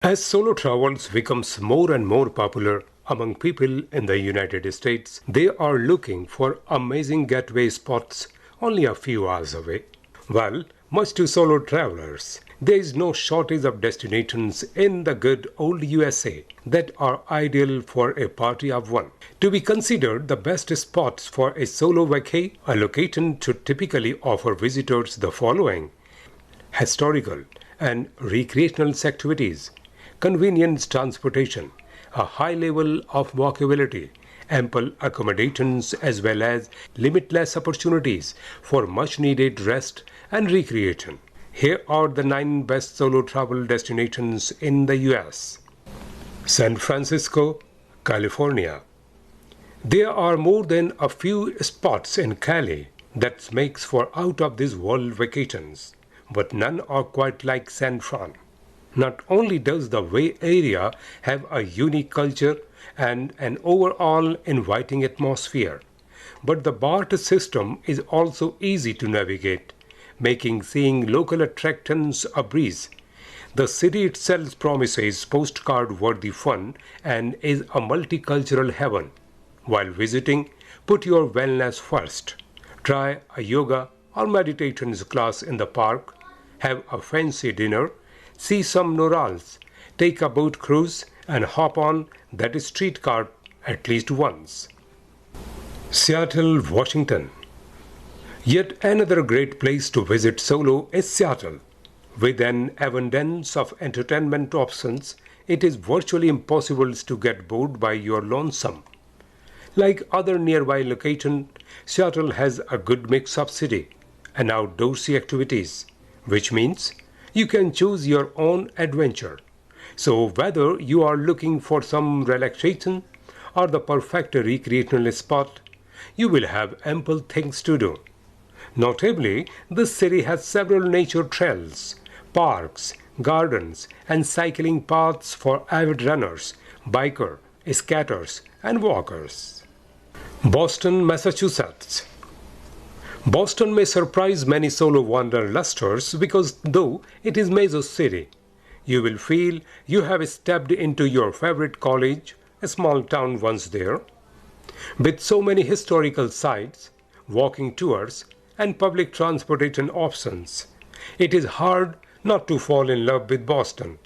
As solo travels becomes more and more popular among people in the United States, they are looking for amazing getaway spots only a few hours away. Well, much to solo travelers, there is no shortage of destinations in the good old USA that are ideal for a party of one. To be considered the best spots for a solo vacay, a location should typically offer visitors the following: historical and recreational activities, convenience transportation, a high level of walkability, ample accommodations, as well as limitless opportunities for much needed rest and recreation. Here are the 9 best solo travel destinations in the US. San Francisco, California. There are more than a few spots in Cali that makes for out of this world vacations, but none are quite like San Fran. Not only does the Bay Area have a unique culture and an overall inviting atmosphere, but the BART system is also easy to navigate, making seeing local attractions a breeze. The city itself promises postcard-worthy fun and is a multicultural heaven. While visiting, put your wellness first. Try a yoga or meditation class in the park, have a fancy dinner, see some murals, take a boat cruise, and hop on that streetcar at least once. Seattle, Washington. Yet another great place to visit solo is Seattle. With an abundance of entertainment options, it is virtually impossible to get bored by your lonesome. Like other nearby locations, Seattle has a good mix of city and outdoorsy activities, which means you can choose your own adventure. So whether you are looking for some relaxation or the perfect recreational spot, you will have ample things to do. Notably, this city has several nature trails, parks, gardens, and cycling paths for avid runners, bikers, skaters, and walkers. Boston, Massachusetts. Boston may surprise many solo wanderlusters because though it is major city, you will feel you have stepped into your favorite college, a small town once there. With so many historical sites, walking tours, and public transportation options, it is hard not to fall in love with Boston.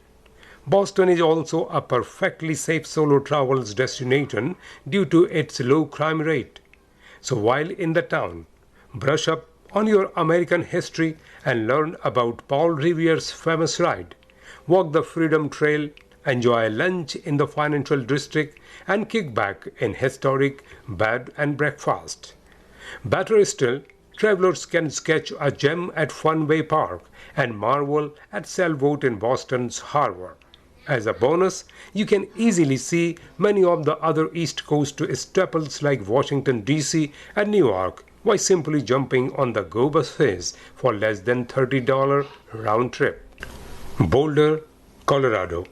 Boston is also a perfectly safe solo travels destination due to its low crime rate. So while in the town, brush up on your American history and learn about Paul Revere's famous ride. Walk the Freedom Trail, enjoy lunch in the Financial District, and kick back in historic bed and breakfast. Better still, travelers can sketch a gem at Funway Park and marvel at sailboat in Boston's harbor. As a bonus, you can easily see many of the other East Coast staples like Washington, D.C. and New York by simply jumping on the Go buses for less than $30 round trip. Boulder, Colorado.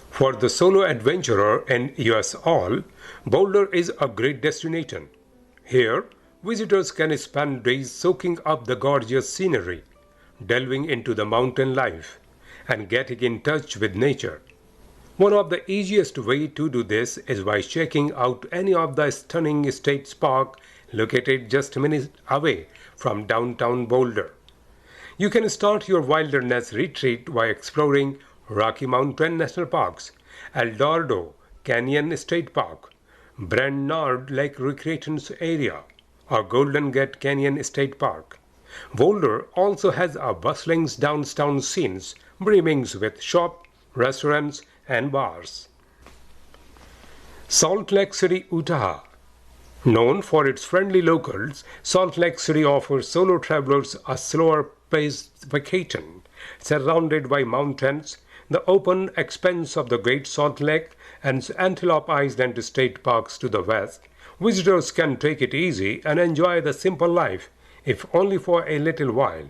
For the solo adventurer in US all, Boulder is a great destination. Here, visitors can spend days soaking up the gorgeous scenery, delving into the mountain life, and getting in touch with nature. One of the easiest ways to do this is by checking out any of the stunning state parks located just minutes away from downtown Boulder. You can start your wilderness retreat by exploring Rocky Mountain National Parks, El Dorado Canyon State Park, Brennard Lake Recreation Area, or Golden Gate Canyon State Park. Boulder also has a bustling downtown scenes brimming with shops, restaurants, and bars. Salt Lake City, Utah. Known for its friendly locals, Salt Lake City offers solo travelers a slower-paced vacation. Surrounded by mountains, the open expanse of the Great Salt Lake, and Antelope Island State Parks to the west, visitors can take it easy and enjoy the simple life, if only for a little while.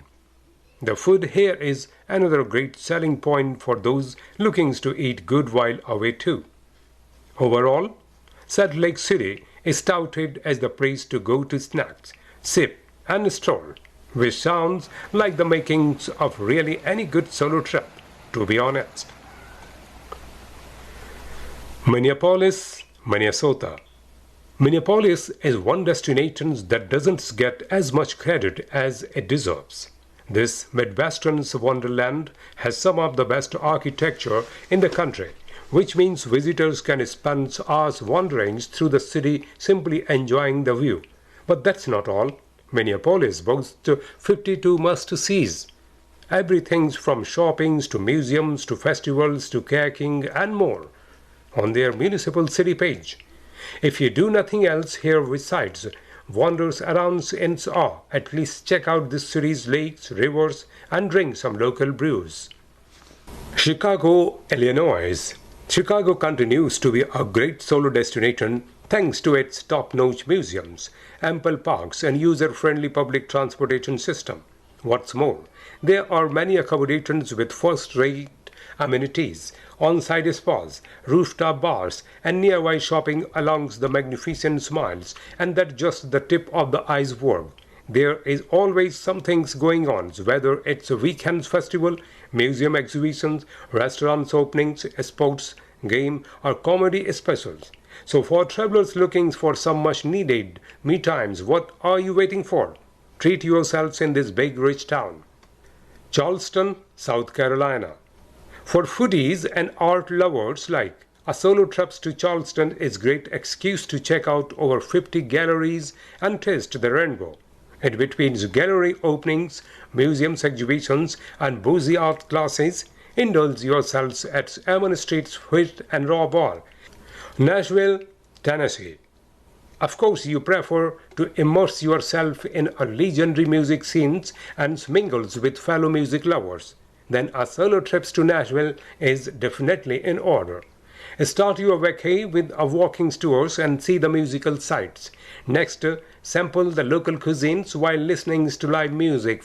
The food here is another great selling point for those looking to eat good while away too. Overall, Salt Lake City is touted as the place to go to snacks, sip, and stroll, which sounds like the makings of really any good solo trip, to be honest. Minneapolis, Minnesota. Minneapolis is one destination that doesn't get as much credit as it deserves. This Midwestern's wonderland has some of the best architecture in the country, which means visitors can spend hours wandering through the city simply enjoying the view. But that's not all. Minneapolis boasts 52 must-sees. Everything from shopping to museums to festivals to kayaking and more on their municipal city page. If you do nothing else here besides wanders around in awe, at least check out this city's lakes, rivers, and drink some local brews. Chicago, Illinois. Chicago continues to be a great solo destination thanks to its top-notch museums, ample parks, and user-friendly public transportation system. What's more, there are many accommodations with first-rate amenities, on-site spas, rooftop bars, and nearby shopping along the magnificent miles, and that's just the tip of the iceberg. There is always something going on, whether it's a weekend festival, museum exhibitions, restaurants openings, sports, game, or comedy specials. So for travelers looking for some much-needed me times, what are you waiting for? Treat yourselves in this big, rich town. Charleston, South Carolina. For foodies and art lovers alike, a solo trip to Charleston is a great excuse to check out over 50 galleries and taste the rainbow. In between gallery openings, museums exhibitions, and boozy art classes, indulge yourselves at Amon Street's Wheat and Raw Bar, Nashville, Tennessee. Of course, you prefer to immerse yourself in a legendary music scenes and mingles with fellow music lovers. Then a solo trip to Nashville is definitely in order. Start your vacay with a walking tours and see the musical sights. Next, sample the local cuisines while listening to live music